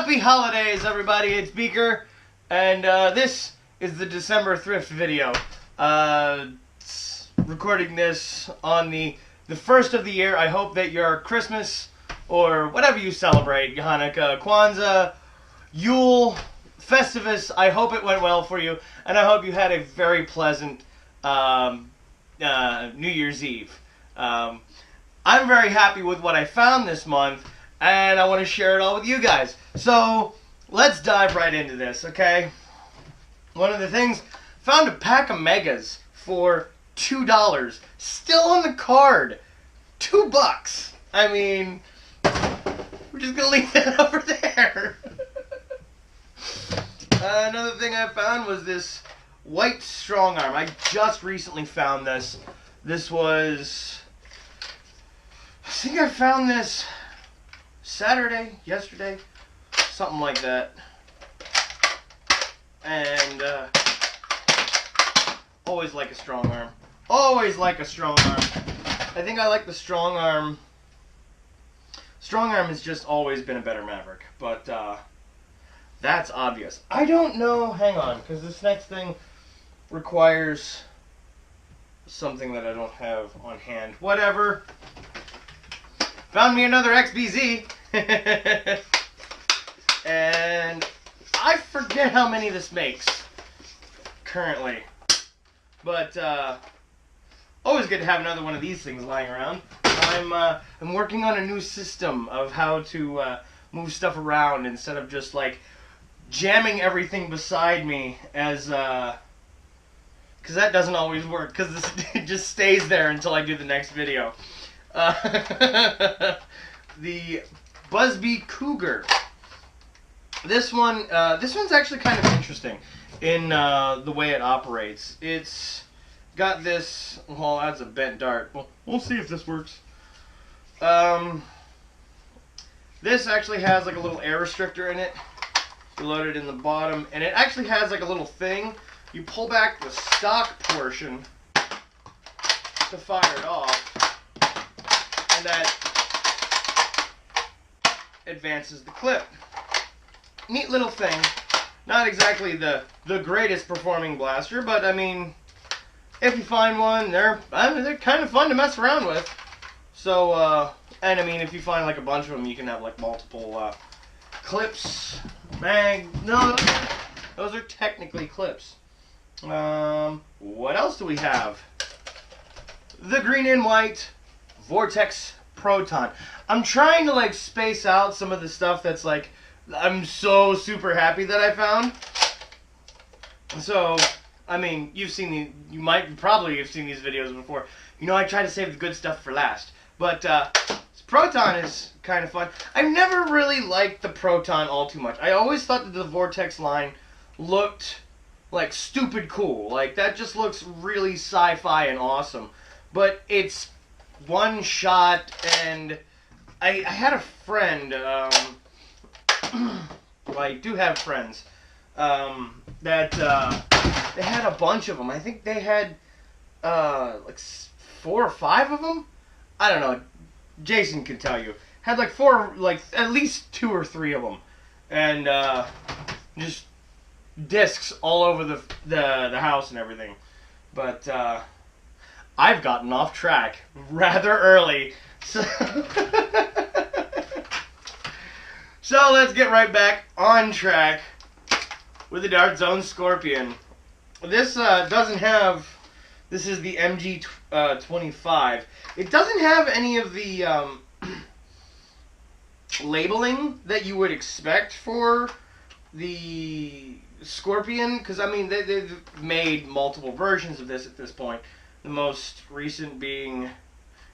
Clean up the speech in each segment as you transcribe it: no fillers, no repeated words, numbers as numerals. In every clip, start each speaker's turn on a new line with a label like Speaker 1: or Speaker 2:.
Speaker 1: Happy holidays, everybody. It's Beaker, and this is the December thrift video. Recording this on the first of the year. I hope that your Christmas or whatever you celebrate, Hanukkah, Kwanzaa, Yule, Festivus, I hope it went well for you, and I hope you had a very pleasant New Year's Eve. I'm very happy with what I found this month, and I want to share it all with you guys. So, let's dive right into this, okay? One of the things, found a pack of Megas for $2. Still on the card. $2. I mean, we're just going to leave that over there. Another thing I found was this white strong arm. I just recently found this. This was, I think I found this yesterday, something like that. And always like a strong arm. Always like a strong arm. I think I like the strong arm. Strong arm has just always been a better Maverick, but that's obvious. I don't know, hang on, because this next thing requires something that I don't have on hand. Whatever. Found me another XBZ. And I forget how many this makes currently. But always good to have another one of these things lying around. I'm working on a new system of how to move stuff around instead of just like jamming everything beside me as because that doesn't always work, because it just stays there until I do the next video. The Busby Cougar. This one's actually kind of interesting in the way it operates. It's got this, well, that's a bent dart. Well, we'll see if this works. This actually has like a little air restrictor in it. You load it in the bottom, and it actually has like a little thing. You pull back the stock portion to fire it off, and that advances the clip. Neat little thing. Not exactly the greatest performing blaster, but I mean, if you find one, they're kind of fun to mess around with. So, and I mean, if you find like a bunch of them, you can have like multiple clips, no, those are technically clips. What else do we have? The green and white Vortex Proton. I'm trying to like space out some of the stuff that's like, I'm so super happy that I found. So, I mean, you probably have seen these videos before. You know, I try to save the good stuff for last. But, Proton is kind of fun. I've never really liked the Proton all too much. I always thought that the Vortex line looked like stupid cool. Like, that just looks really sci-fi and awesome. But it's one shot, and I had a friend, well, I do have friends, that, they had a bunch of them. I think they had, like 4 or 5 of them? I don't know. Jason can tell you. Had like 4, like at least 2 or 3 of them. And, just discs all over the house and everything. But, I've gotten off track rather early. So, so let's get right back on track with the Dart Zone Scorpion. This doesn't have, this is the MG25. It doesn't have any of the labeling that you would expect for the Scorpion, because I mean they've made multiple versions of this at this point. The most recent being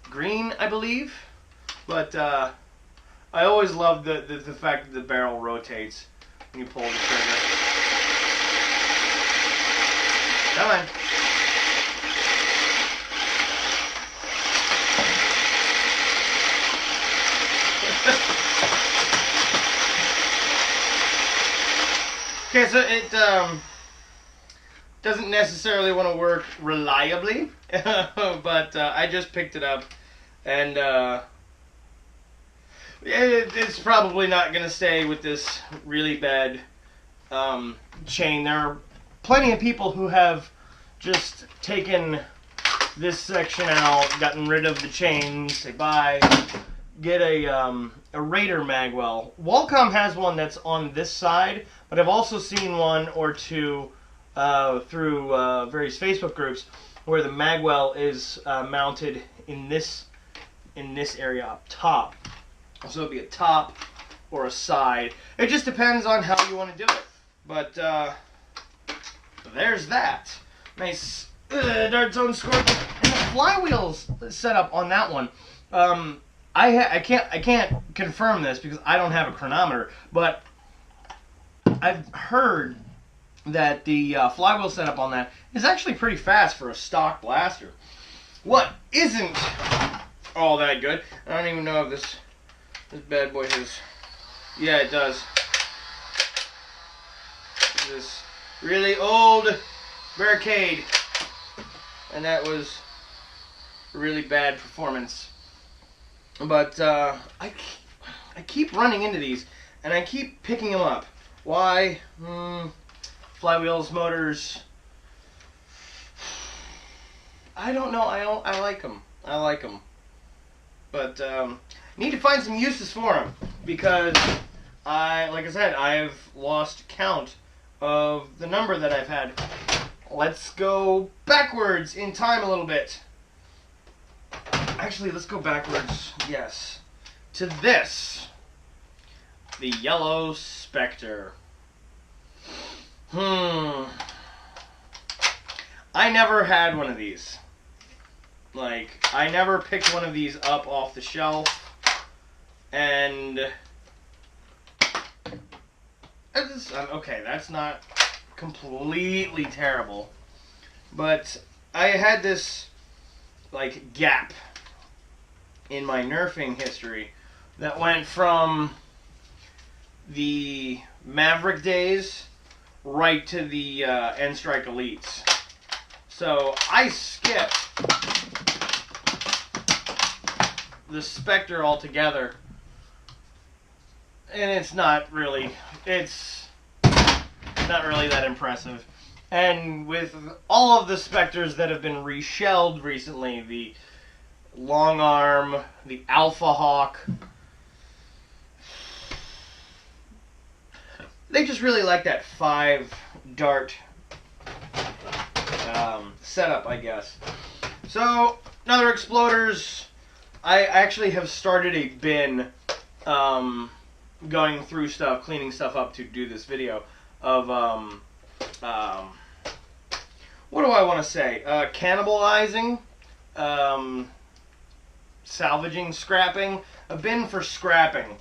Speaker 1: green, I believe. But I always love the fact that the barrel rotates when you pull the trigger. Come on. Okay, so it doesn't necessarily want to work reliably, but I just picked it up, and it's probably not going to stay with this really bad chain. There are plenty of people who have just taken this section out, gotten rid of the chains, say bye, get a Raider magwell. Wallcom has one that's on this side, but I've also seen one or two through various Facebook groups where the magwell is mounted in this area up top. So it'll be a top or a side. It just depends on how you want to do it. But there's that. Nice Dart Zone Scorpion. And the flywheels set up on that one. I can't confirm this because I don't have a chronometer, but I've heard that the flywheel setup on that is actually pretty fast for a stock blaster. What isn't all that good? I don't even know if this bad boy has. Yeah, it does. This really old barricade, and that was really bad performance. But I keep running into these, and I keep picking them up. Why? Flywheels, motors. I don't know. I like them. I like them. But need to find some uses for them because like I said, I have lost count of the number that I've had. Let's go backwards in time a little bit. Actually, let's go backwards. Yes, to this, the Yellow Spectre. I never had one of these. Like, I never picked one of these up off the shelf, and okay, that's not completely terrible, but I had this, like, gap in my nerfing history that went from the Maverick days right to the N-Strike Elites. So I skipped the Spectre altogether, and it's not really that impressive. And with all of the Spectres that have been reshelled recently, the Long Arm, the Alpha Hawk, they just really like that 5-dart setup, I guess. So, another exploders. I actually have started a bin going through stuff, cleaning stuff up to do this video of, what do I want to say? Cannibalizing, salvaging, scrapping. A bin for scrapping.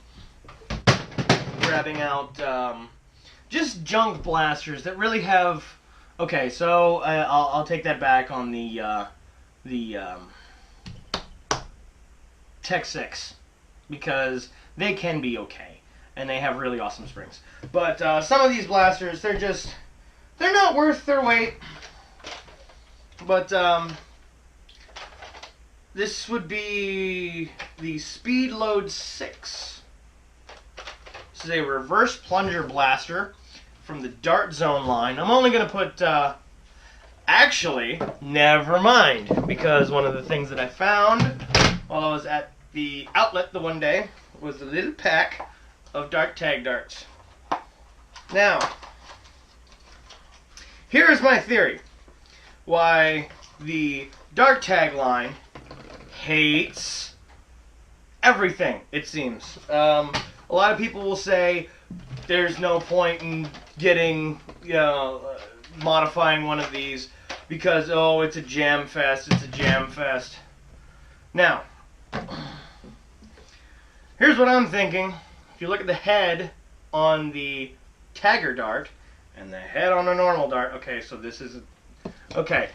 Speaker 1: Grabbing out just junk blasters that really have. Okay, so I'll take that back on the Tech 6 because they can be okay and they have really awesome springs. But some of these blasters, they're not worth their weight. But this would be the Speed Load 6. This is a reverse plunger blaster from the Dart Zone line. I'm only going to put, actually, never mind, because one of the things that I found while I was at the outlet the one day was a little pack of Dart Tag darts. Now, here is my theory why the Dart Tag line hates everything, it seems. A lot of people will say there's no point in getting, modifying one of these because, oh, it's a jam fest, it's a jam fest. Now, here's what I'm thinking. If you look at the head on the Tagger dart and the head on a normal dart, okay, so this is, okay,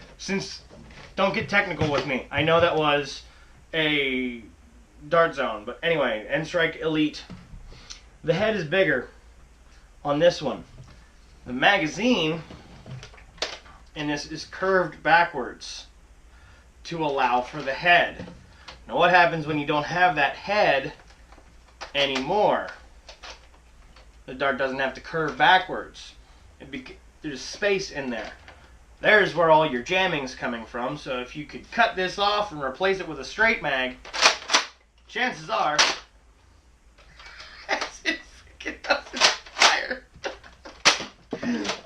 Speaker 1: don't get technical with me. I know that was a Dart Zone, but anyway, N-Strike Elite. The head is bigger on this one. The magazine in this is curved backwards to allow for the head. Now what happens when you don't have that head anymore. The dart doesn't have to curve backwards. There's space in there. There's where all your jamming's coming from. So if you could cut this off and replace it with a straight mag, chances are it freaking doesn't fire.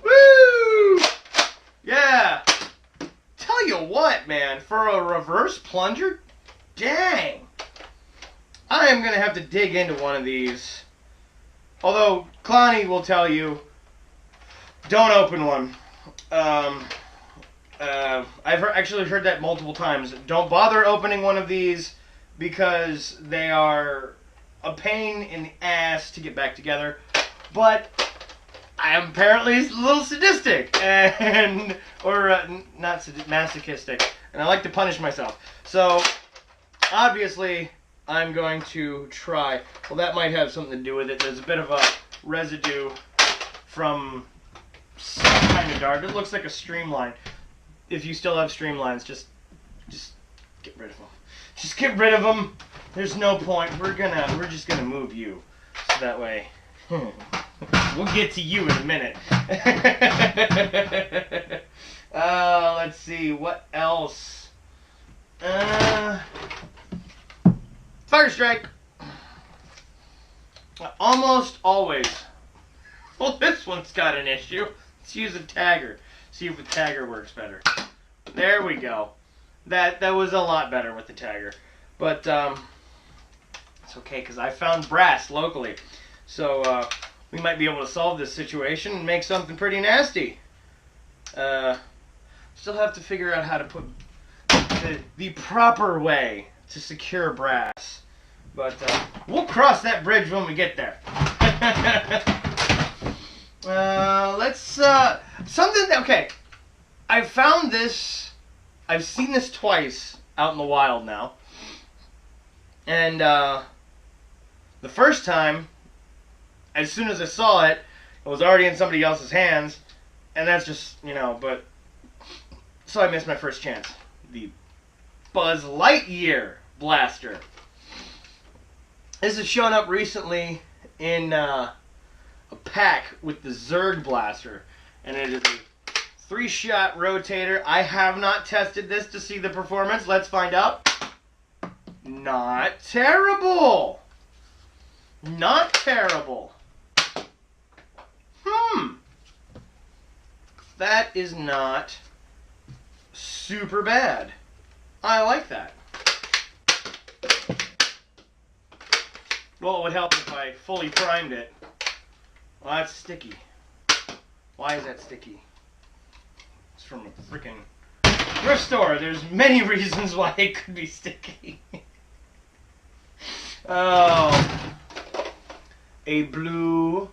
Speaker 1: Woo! Yeah. Tell you what, man, for a reverse plunger, dang. I am going to have to dig into one of these. Although, Clonny will tell you, don't open one. I've actually heard that multiple times. Don't bother opening one of these because they are a pain in the ass to get back together. But I am apparently a little sadistic and masochistic, and I like to punish myself. So obviously I'm going to try. Well, that might have something to do with it. There's a bit of a residue from some kind of dart. It looks like a streamline. If you still have streamlines, just get rid of them. Just get rid of them. There's no point. We're just gonna move you, so that way we'll get to you in a minute. Let's see what else. Fire strike. Almost always. Well, this one's got an issue. Let's use a tagger. See if the tagger works better. There we go. That was a lot better with the tagger. But it's okay because I found brass locally. So we might be able to solve this situation and make something pretty nasty. Still have to figure out how to put the proper way to secure brass. But we'll cross that bridge when we get there. Okay. I found this. I've seen this twice out in the wild now. And the first time, as soon as I saw it, it was already in somebody else's hands. And that's just, but... So I missed my first chance. The Buzz Lightyear blaster. This has shown up recently in a pack with the Zerg blaster. And it is a 3-shot rotator. I have not tested this to see the performance. Let's find out. Not terrible. Not terrible. That is not super bad. I like that. Well, it would help if I fully primed it. Well, that's sticky. Why is that sticky? It's from a freaking thrift store. There's many reasons why it could be sticky. Oh. A blue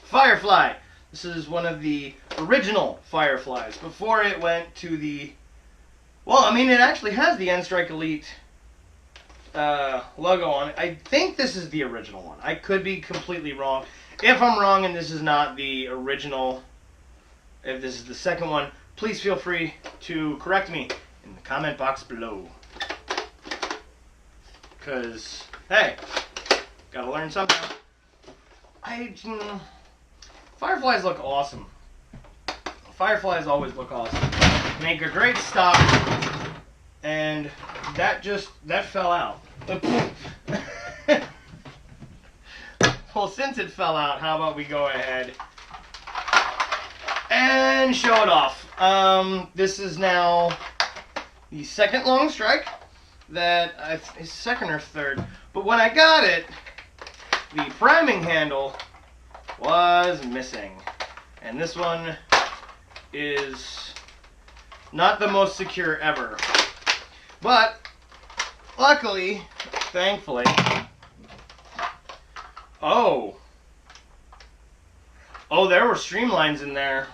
Speaker 1: Firefly. This is one of the original Fireflies. Before it went to the... Well, I mean, it actually has the N-Strike Elite logo on it. I think this is the original one. I could be completely wrong. If I'm wrong and this is not the original, if this is the second one, please feel free to correct me in the comment box below. Because, hey, gotta learn something. Fireflies look awesome. Fireflies always look awesome. Make a great stock, and that fell out. Well, since it fell out, how about we go ahead and show it off. This is now the second long strike. That is second or third. But when I got it, the priming handle was missing. And this one is not the most secure ever. But luckily, thankfully... Oh, there were streamlines in there.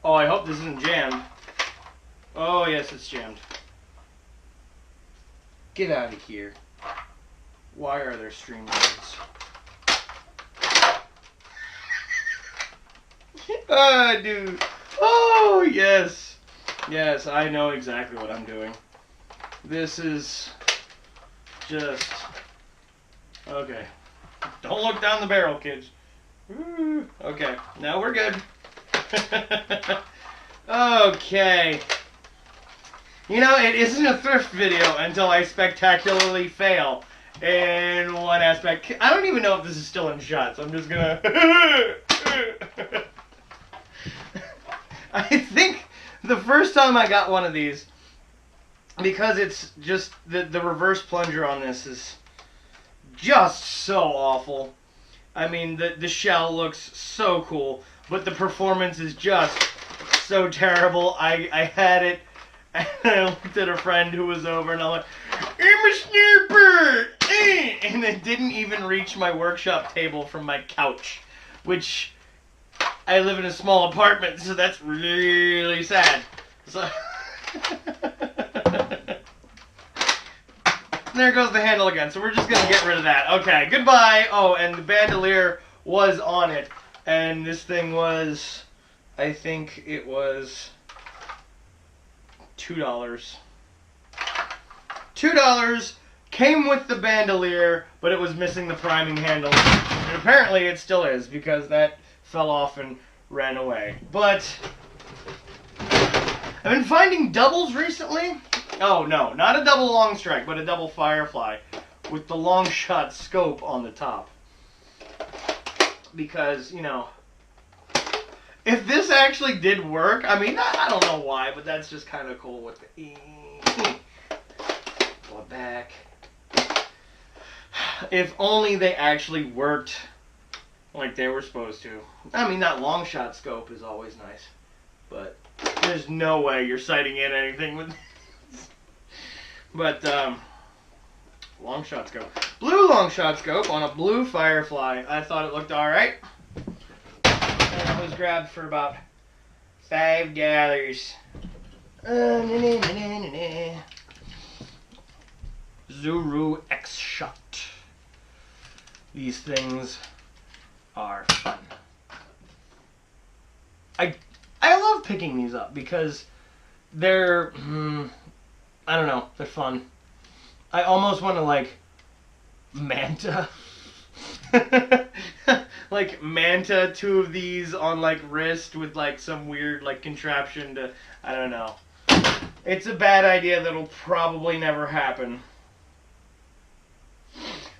Speaker 1: Oh, I hope this isn't jammed. Oh, yes, it's jammed. Get out of here. Why are there streamlines? Ah, dude. Oh, yes. Yes, I know exactly what I'm doing. This is just Okay. Don't look down the barrel, kids. Ooh. Okay, now we're good. Okay. You know, it isn't a thrift video until I spectacularly fail in one aspect. I don't even know if this is still in shots. I'm just gonna... I think the first time I got one of these, because it's just the reverse plunger on this is just so awful. I mean, the shell looks so cool, but the performance is just so terrible. I had it, and I looked at a friend who was over, and I'm like, I'm a sniper! And it didn't even reach my workshop table from my couch, which I live in a small apartment, so that's really sad. So there goes the handle again, so we're just going to get rid of that. Okay, goodbye. Oh, and the bandolier was on it, and this thing was, I think it was $2. $2 came with the bandolier, but it was missing the priming handle. And apparently it still is, because that fell off and ran away. But I've been finding doubles recently. Oh no, not a double long strike, but a double firefly with the long shot scope on the top. Because, you know, if this actually did work, I mean, I don't know why, but that's just kind of cool with the pull it back. If only they actually worked like they were supposed to. I mean, that long shot scope is always nice, but there's no way you're sighting in anything with this. But long shot scope, blue long shot scope on a blue firefly. I thought it looked all right, and it was grabbed for about $5. Zuru X Shot. These things are fun. I love picking these up because they're I don't know, they're fun. I almost want to like manta like manta two of these on like wrist with like some weird like contraption to, I don't know. It's a bad idea that'll probably never happen.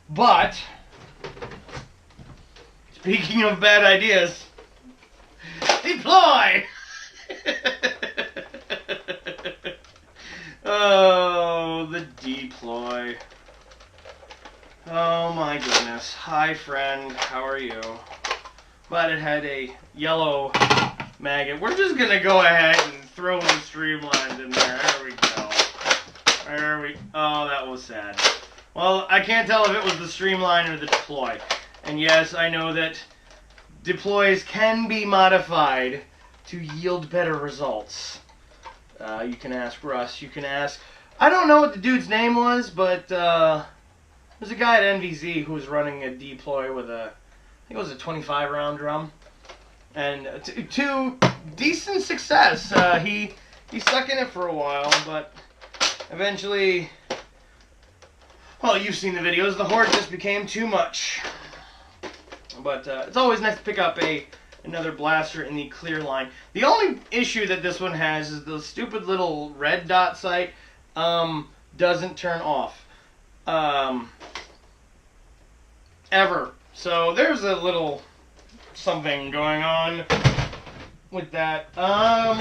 Speaker 1: But speaking of bad ideas, deploy! Oh, the deploy. Oh my goodness. Hi friend, how are you? But it had a yellow maggot. We're just gonna go ahead and throw the streamlines in there. There we go. Oh, that was sad. Well, I can't tell if it was the streamline or the deploy. And yes, I know that deploys can be modified to yield better results. You can ask Russ, you can ask... I don't know what the dude's name was, but there's a guy at NVZ who was running a deploy with a, I think it was a 25 round drum. And to decent success. He stuck in it for a while, but eventually... Well, you've seen the videos, the horde just became too much. But it's always nice to pick up another blaster in the clear line. The only issue that this one has is the stupid little red dot sight doesn't turn off. Ever. So there's a little something going on with that. Now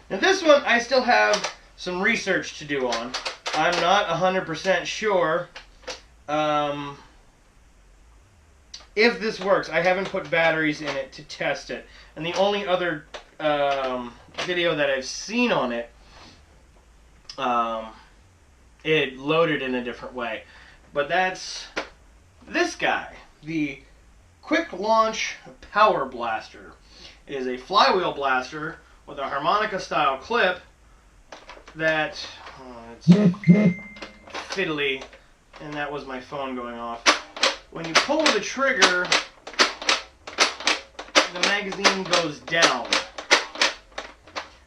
Speaker 1: this one I still have some research to do on. I'm not 100% sure if this works. I haven't put batteries in it to test it. And the only other video that I've seen on it, it loaded in a different way. But that's this guy, the Quick Launch Power Blaster. It is a flywheel blaster with a harmonica style clip that... it's fiddly, and that was my phone going off. When you pull the trigger, the magazine goes down.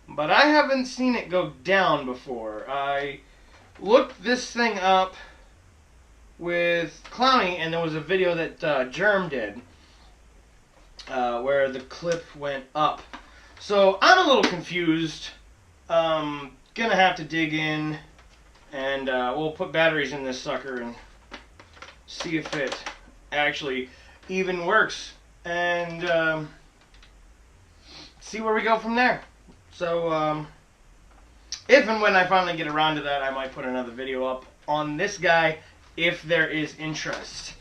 Speaker 1: But I haven't seen it go down before. I looked this thing up with Clowny, and there was a video that Germ did where the clip went up. So I'm a little confused. Gonna have to dig in, and we'll put batteries in this sucker and see if it actually even works, and see where we go from there. So if and when I finally get around to that, I might put another video up on this guy if there is interest,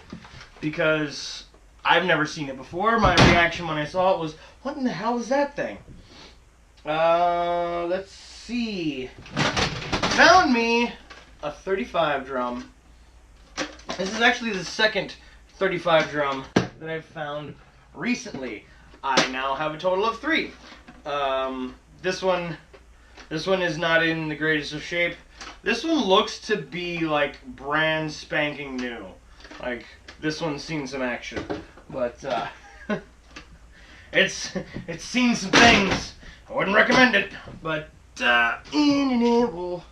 Speaker 1: because I've never seen it before. My reaction when I saw it was, what in the hell is that thing? Let's see. Found me a 35 drum. This is actually the second 35 drum that I've found recently. I now have a total of 3. This one is not in the greatest of shape. This one looks to be like brand spanking new. Like, this one's seen some action, but it's seen some things. I wouldn't recommend it, but we'll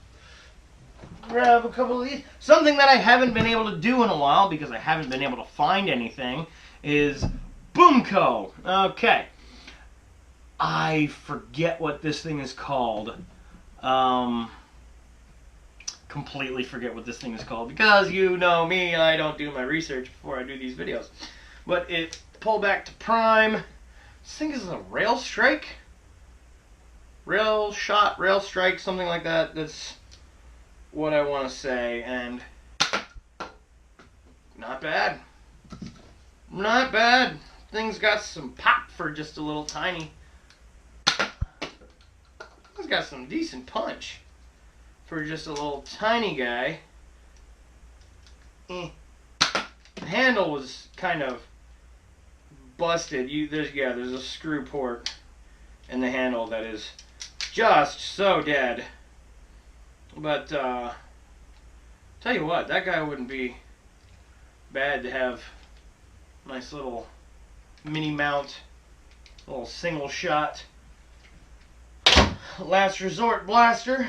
Speaker 1: grab a couple of these. Something that I haven't been able to do in a while because I haven't been able to find anything is Boomco. Okay. I forget what this thing is called. Completely forget what this thing is called because you know me, I don't do my research before I do these videos. But it pulled back to prime. This thing is a rail strike? Rail shot, rail strike, something like that. That's what I want to say, and not bad. Not bad. Thing's got some pop for just a little tiny. It's got some decent punch for just a little tiny guy. The handle was kind of busted. There's a screw port in the handle that is just so dead. But tell you what, that guy wouldn't be bad to have. Nice little mini mount, little single shot last resort blaster.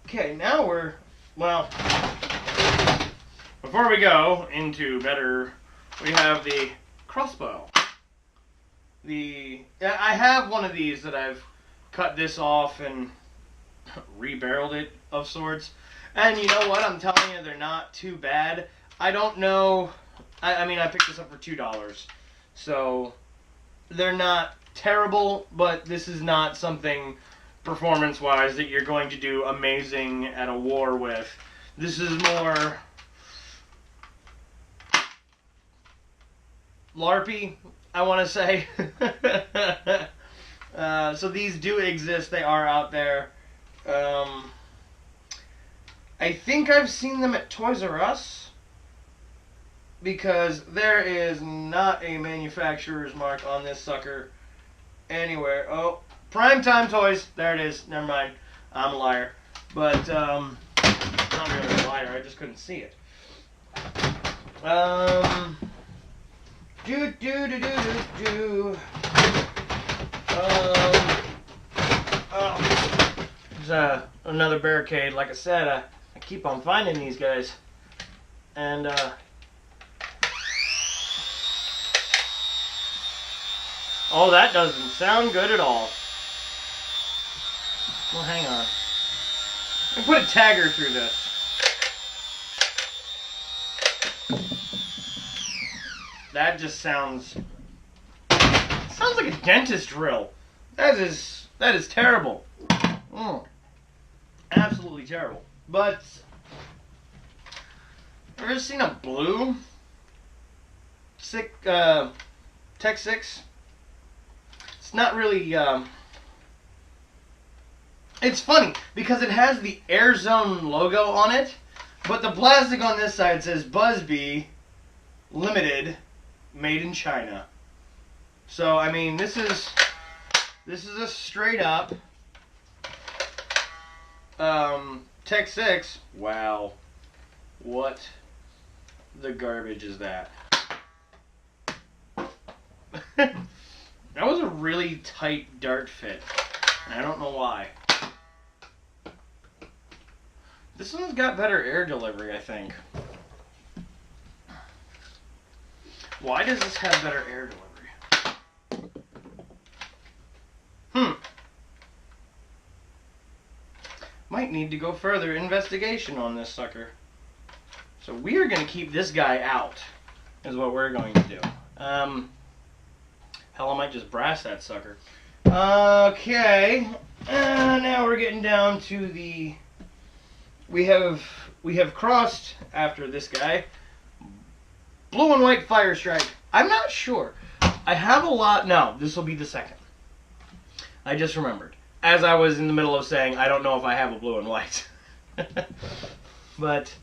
Speaker 1: Okay, now well, before we go into better, we have the crossbow. I have one of these that I've cut this off and rebarreled it of sorts, and you know what, I'm telling you, they're not too bad. I don't know, I mean, I picked this up for $2, so they're not terrible, but this is not something performance-wise that you're going to do amazing at a war with. This is more LARPy, I want to say. So these do exist. They are out there. I think I've seen them at Toys R Us, because there is not a manufacturer's mark on this sucker anywhere. Oh, Primetime Toys. There it is. Never mind. I'm a liar. But, not really a liar. I just couldn't see it. There's another barricade. Like I said, I keep on finding these guys. And, oh, that doesn't sound good at all. Well, hang on. Let me put a tagger through this. That just sounds like a dentist drill. That is terrible. Absolutely terrible. But ever seen a blue Tech 6? It's not really, it's funny because it has the Air Zone logo on it, but the plastic on this side says Buzzbee Limited, made in China. So, I mean, this is a straight up Tech 6. Wow. What the garbage is that? That was a really tight dart fit, and I don't know why. This one's got better air delivery, I think. Why does this have better air delivery? Might need to go further investigation on this sucker. So we are going to keep this guy out, is what we're going to do. Hell, I might just brass that sucker. Okay, now we're getting down to the... We have crossed, after this guy, blue and white fire strike. I'm not sure. I have a lot... No, this will be the second. I just remembered. As I was in the middle of saying, I don't know if I have a blue and white. But,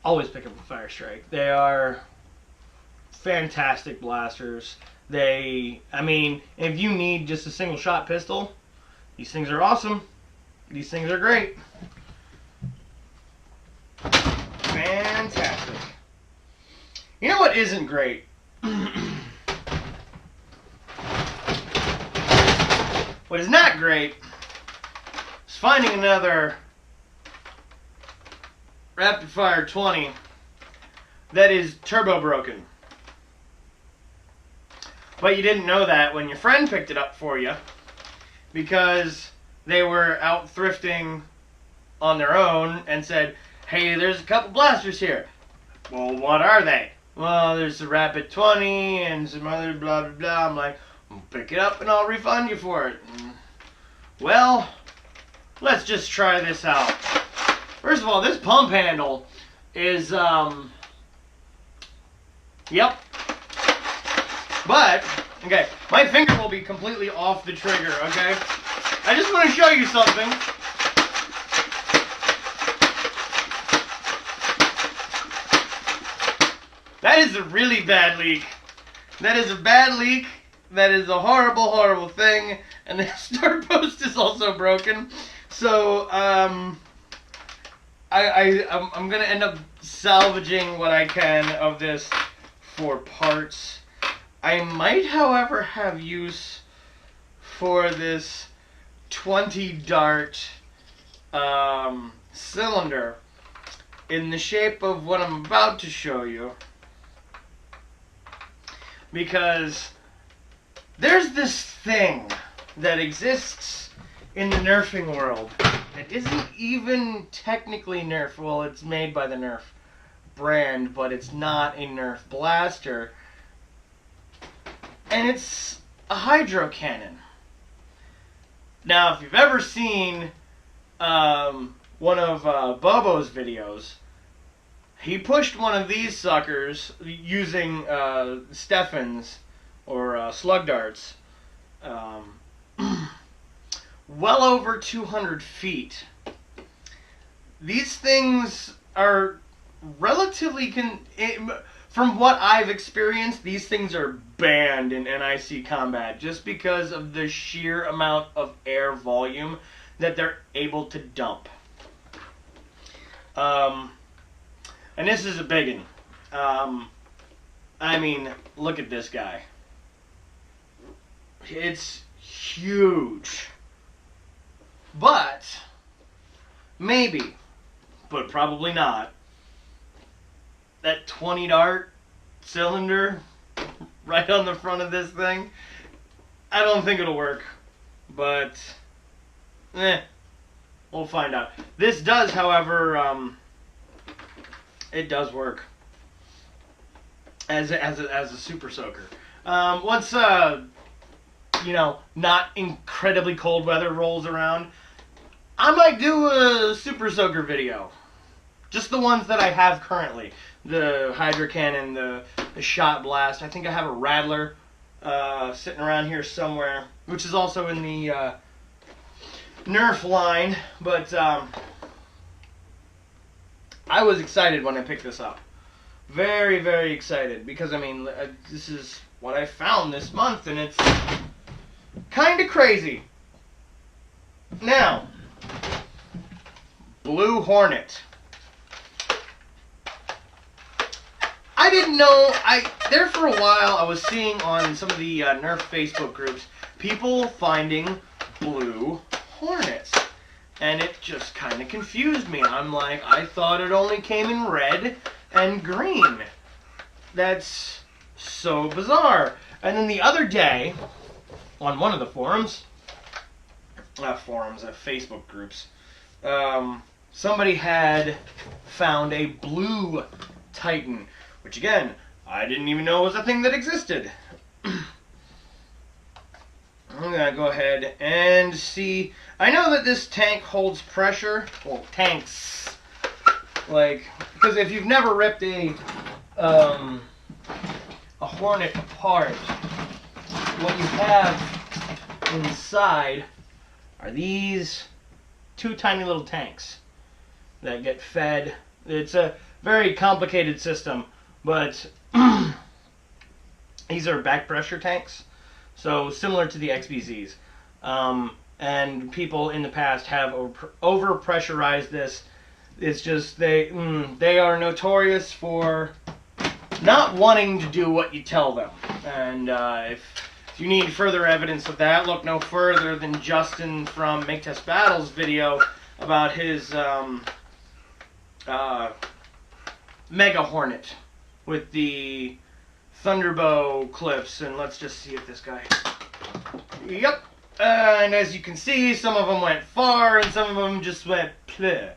Speaker 1: always pick up a fire strike. They are fantastic blasters. I mean, if you need just a single shot pistol, these things are awesome. These things are great. Fantastic. You know what isn't great? What is not great is finding another rapid fire 20 that is turbo broken. But you didn't know that when your friend picked it up for you, because they were out thrifting on their own and said, hey, there's a couple blasters here. Well, what are they? Well, there's a rapid 20 and some other blah blah blah. I'm like, well, pick it up and I'll refund you for it. Well, let's just try this out. First of all, this pump handle is, yep. But, okay, my finger will be completely off the trigger, okay? I just want to show you something. That is a really bad leak. That is a bad leak. That is a horrible, horrible thing. And the start post is also broken. So, I'm going to end up salvaging what I can of this for parts. I might, however, have use for this 20 dart cylinder in the shape of what I'm about to show you. Because there's this thing that exists in the nerfing world that isn't even technically Nerf. Well, it's made by the Nerf brand, but it's not a Nerf blaster. And it's a hydro cannon. Now, if you've ever seen one of Bobo's videos, he pushed one of these suckers using Steffens or slug darts well over 200 feet. These things are relatively... From what I've experienced, these things are banned in NIC combat just because of the sheer amount of air volume that they're able to dump. And this is a big one. I mean, look at this guy. It's huge. But, maybe, but probably not, that 20 dart cylinder right on the front of this thing, I don't think it'll work. But, we'll find out. This does, however, it does work as a super soaker. Once you know, not incredibly cold weather rolls around, I might do a super soaker video. Just the ones that I have currently. The Hydra Cannon, the Shot Blast. I think I have a Rattler sitting around here somewhere, which is also in the Nerf line. But I was excited when I picked this up. Very, very excited. Because, I mean, this is what I found this month, and it's kind of crazy. Now, Blue Hornet. I didn't know, there for a while I was seeing on some of the Nerf Facebook groups, people finding Blue Hornets. and it just kind of confused me. I'm like, I thought it only came in red and green. That's so bizarre. And then the other day, on one of the forums, Facebook groups, somebody had found a blue Titan, which again, I didn't even know was a thing that existed. I'm gonna go ahead and see. I know that this tank holds pressure. Well, tanks, like, because if you've never ripped a Hornet apart, what you have inside are these two tiny little tanks that get fed. It's a very complicated system, but these are back pressure tanks, so similar to the XBZs. And people in the past have over pressurized this. It's just they are notorious for not wanting to do what you tell them. And if you need further evidence of that, look no further than Justin from Make Test Battles video about his Mega Hornet with the Thunderbow clips. And let's just see if this guy... Yep. And as you can see, some of them went far and some of them just went pleh.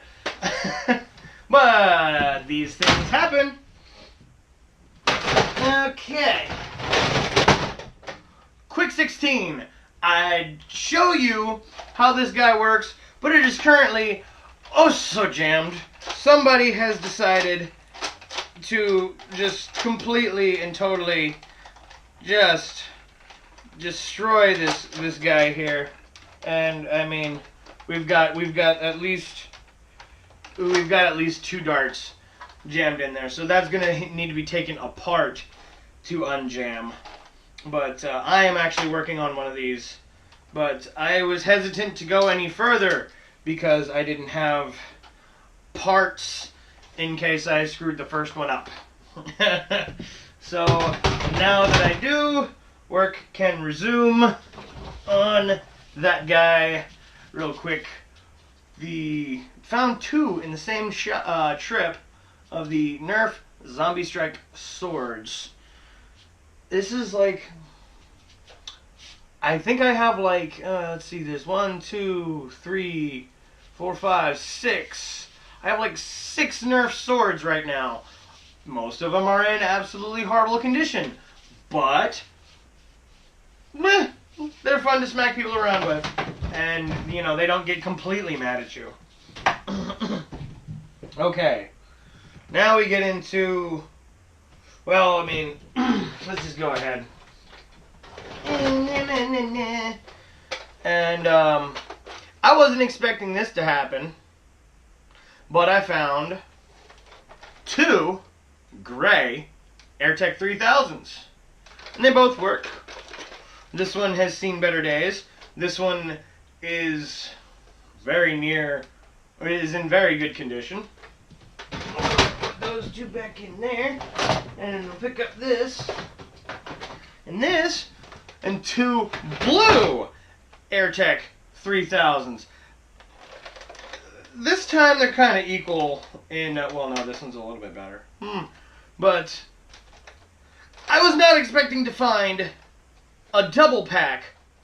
Speaker 1: But these things happen. Okay. Quick 16. I'd show you how this guy works, but it is currently oh so jammed. Somebody has decided to just completely and totally just destroy this guy here. And I mean, we've got at least two darts jammed in there, so that's gonna need to be taken apart to unjam. But I am actually working on one of these, but I was hesitant to go any further because I didn't have parts in case I screwed the first one up. So now that I do, work can resume on that guy real quick. Found two in the same trip of the Nerf Zombie Strike swords. This is like, I think I have like, let's see, there's 1, 2, 3, 4, 5, 6. I have like 6 Nerf swords right now. Most of them are in absolutely horrible condition, but meh, they're fun to smack people around with, and you know, they don't get completely mad at you. Okay, now we get into, well, I mean, let's just go ahead. And I wasn't expecting this to happen, but I found 2 gray AirTech 3000s, and they both work. This one has seen better days. This one is is in very good condition. Put those 2 back in there, and we'll pick up this, and 2 blue AirTech 3000s. This time they're kind of equal in, well, no, this one's a little bit better. But I was not expecting to find a double pack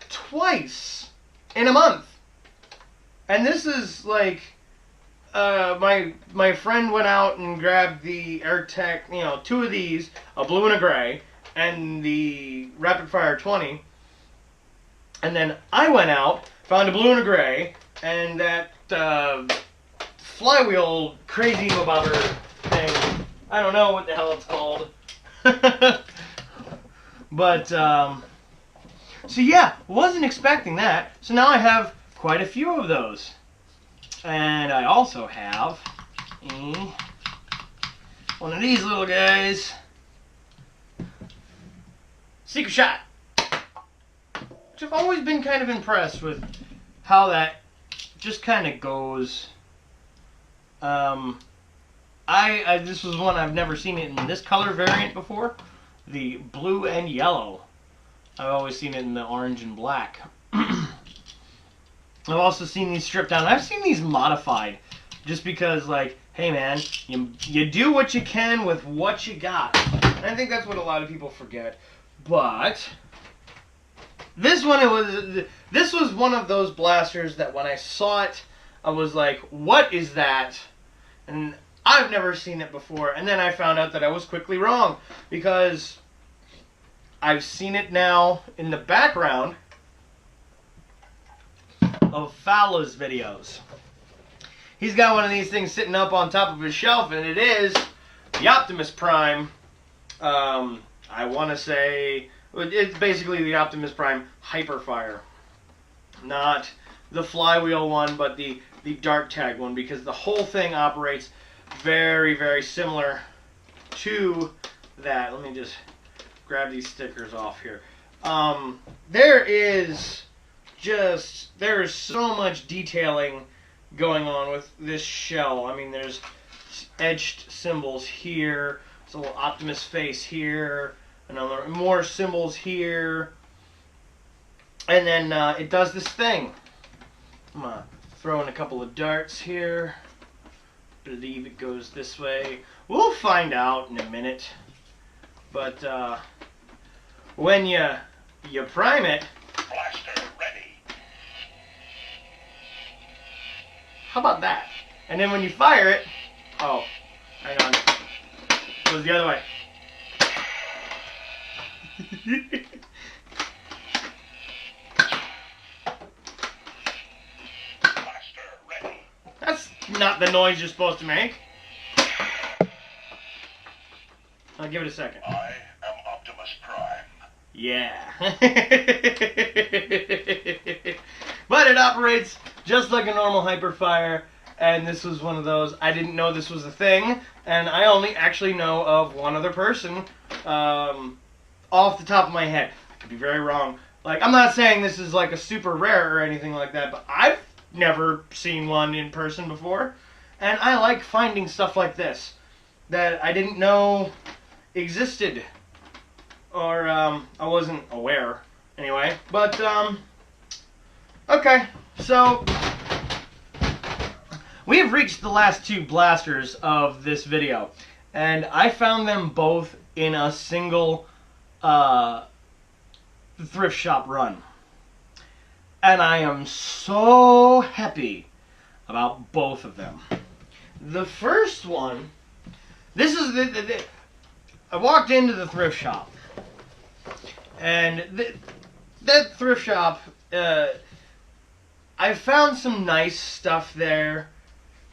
Speaker 1: twice in a month. And this is like, my friend went out and grabbed the AirTech, you know, 2 of these, a blue and a gray, and the Rapid Fire 20. And then I went out, found a blue and a gray, and that flywheel crazy bobber thing. I don't know what the hell it's called. But, so yeah, wasn't expecting that. So now I have quite a few of those. And I also have one of these little guys. Secret Shot. Which I've always been kind of impressed with how that just kind of goes. This was one I've never seen it in this color variant before. The blue and yellow. I've always seen it in the orange and black. I've also seen these stripped down. I've seen these modified, just because, like, hey man, you do what you can with what you got. And I think that's what a lot of people forget. But this one, this was one of those blasters that when I saw it, I was like, what is that? And I've never seen it before. And then I found out that I was quickly wrong, because I've seen it now in the background of Fowler's videos. He's got one of these things sitting up on top of his shelf, and it is the Optimus Prime. I want to say it's basically the Optimus Prime Hyperfire, not the flywheel one, but the Dark Tag one, because the whole thing operates very, very similar to that. Let me just grab these stickers off here. There is so much detailing going on with this shell. I mean, there's etched symbols here. There's a little Optimus face here. Another more symbols here. And then it does this thing. I'm gonna throw in a couple of darts here. Believe it goes this way. We'll find out in a minute. But when you prime it,
Speaker 2: blaster ready.
Speaker 1: How about that? And then when you fire it, oh, hang on, it goes the other way.
Speaker 2: Blaster ready.
Speaker 1: That's not the noise you're supposed to make. I'll give it a second.
Speaker 2: I am Optimus Prime.
Speaker 1: Yeah. But it operates just like a normal Hyperfire, and this was one of those. I didn't know this was a thing, and I only actually know of one other person off the top of my head. I could be very wrong. Like, I'm not saying this is like a super rare or anything like that, but I've never seen one in person before, and I like finding stuff like this that I didn't know existed, or I wasn't aware anyway. But okay, so we have reached the last two blasters of this video, and I found them both in a single thrift shop run, and I am so happy about both of them. The first one, this is I walked into the thrift shop, and that thrift shop, I found some nice stuff there.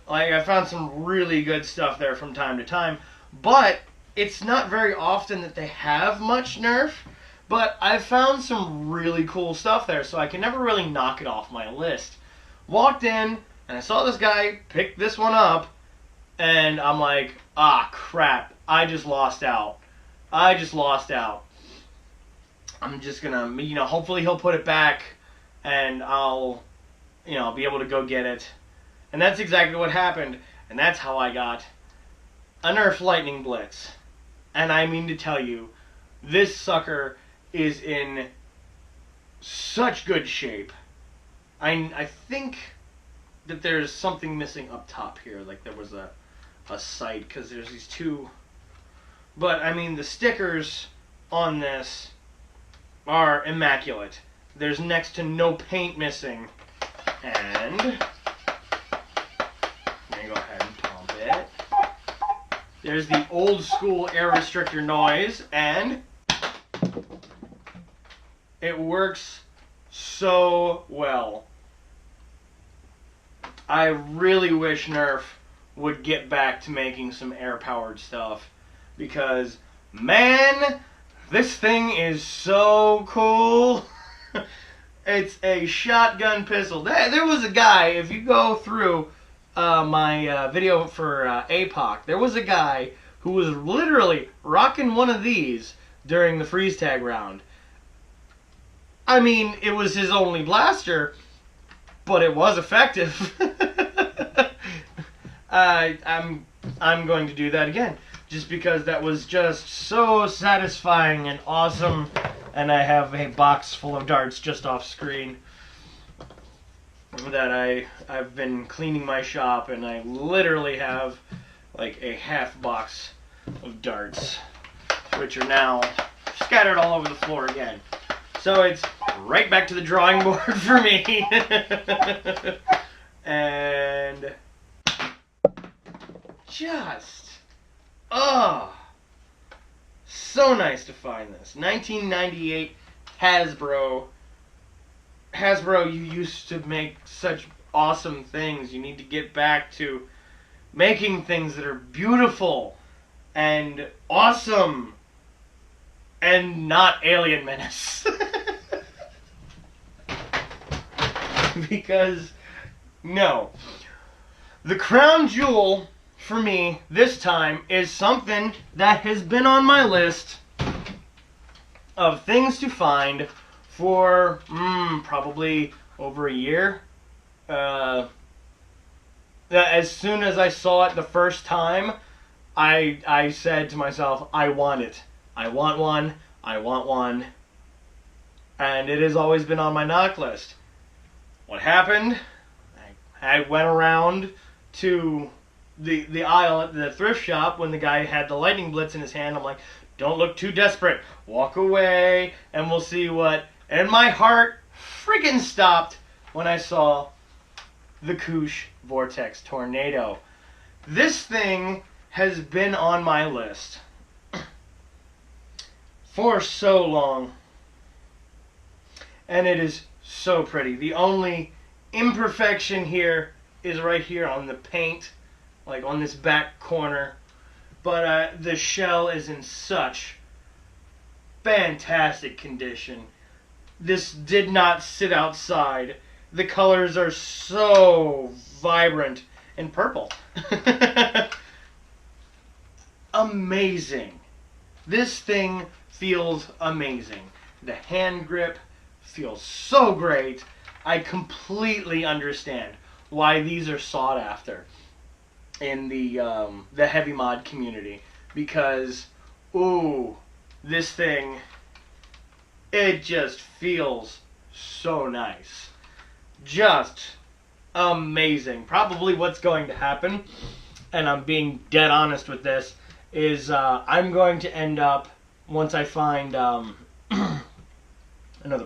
Speaker 1: Like, I found some really good stuff there from time to time, but it's not very often that they have much Nerf, but I've found some really cool stuff there, so I can never really knock it off my list. Walked in, and I saw this guy pick this one up, and I'm like, ah, crap, I just lost out. I'm just gonna, hopefully he'll put it back, and I'll, be able to go get it. And that's exactly what happened, and that's how I got a Nerf Lightning Blitz. And I mean to tell you, this sucker is in such good shape. I think that there's something missing up top here, like there was a sight, because there's these two. But, I mean, the stickers on this are immaculate. There's next to no paint missing. And let me go ahead and pump it. There's the old school air restrictor noise, and it works so well. I really wish Nerf would get back to making some air-powered stuff, because, man, this thing is so cool. It's a shotgun pistol. There was a guy, if you go through my video for APOC, there was a guy who was literally rocking one of these during the freeze tag round. I mean, it was his only blaster, but it was effective. I'm going to do that again, just because that was just so satisfying and awesome. And I have a box full of darts just off screen. that I've been cleaning my shop, and I literally have like a half box of darts, which are now scattered all over the floor again. So it's right back to the drawing board for me. And just, so nice to find this. 1998 Hasbro. Hasbro, you used to make such awesome things. You need to get back to making things that are beautiful and awesome and not Alien Menace. Because, no. The crown jewel, for me, this time, is something that has been on my list of things to find for, probably over a year. As soon as I saw it the first time, I said to myself, I want it. I want one. I want one. And it has always been on my knock list. What happened? I went around to the aisle at the thrift shop when the guy had the lightning blitz in his hand. I'm like, don't look too desperate. Walk away and we'll see what... And my heart freaking stopped when I saw the Koosh Vortex Tornado. This thing has been on my list for so long. And it is so pretty. The only imperfection here is right here on the paint, like on this back corner. But the shell is in such fantastic condition. This did not sit outside. The colors are so vibrant and purple. Amazing. This thing feels amazing. The hand grip feels so great. I completely understand why these are sought after in the heavy mod community, because this thing, it just feels so nice. Just amazing. Probably what's going to happen, and I'm being dead honest with this, is I'm going to end up, once I find another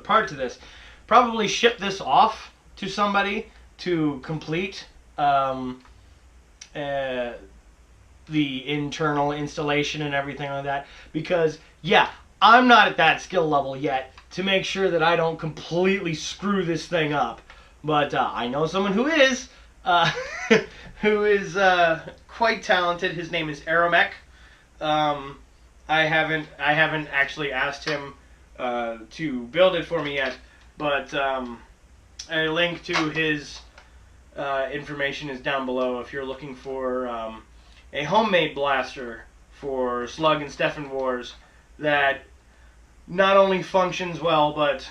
Speaker 1: part to this, probably ship this off to somebody to complete the internal installation and everything like that, because I'm not at that skill level yet to make sure that I don't completely screw this thing up, but I know someone who is who is quite talented. His name is Aeromek. I haven't actually asked him to build it for me yet, but a link to his information is down below if you're looking for a homemade blaster for Slug and Stefan Wars that not only functions well, but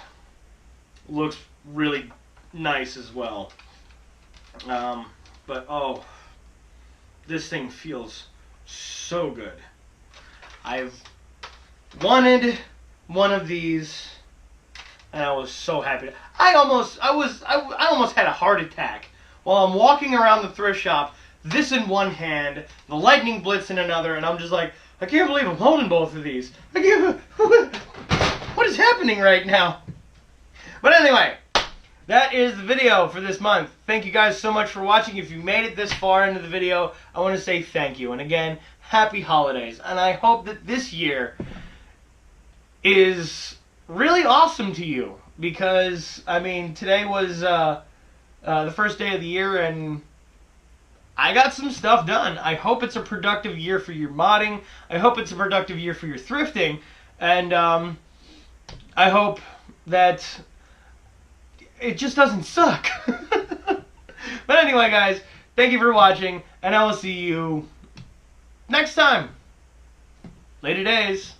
Speaker 1: looks really nice as well. But this thing feels so good. I've wanted one of these, and I was so happy. I almost had a heart attack while I'm walking around the thrift shop, this in one hand, the lightning blitz in another, and I'm just like, I can't believe I'm holding both of these. What is happening right now? But anyway, that is the video for this month. Thank you guys so much for watching. If you made it this far into the video, I want to say thank you. And again, happy holidays. And I hope that this year is really awesome to you. Because, I mean, today was the first day of the year, and I got some stuff done. I hope it's a productive year for your modding. I hope it's a productive year for your thrifting. And I hope that it just doesn't suck. But anyway, guys, thank you for watching, and I will see you next time. Later days.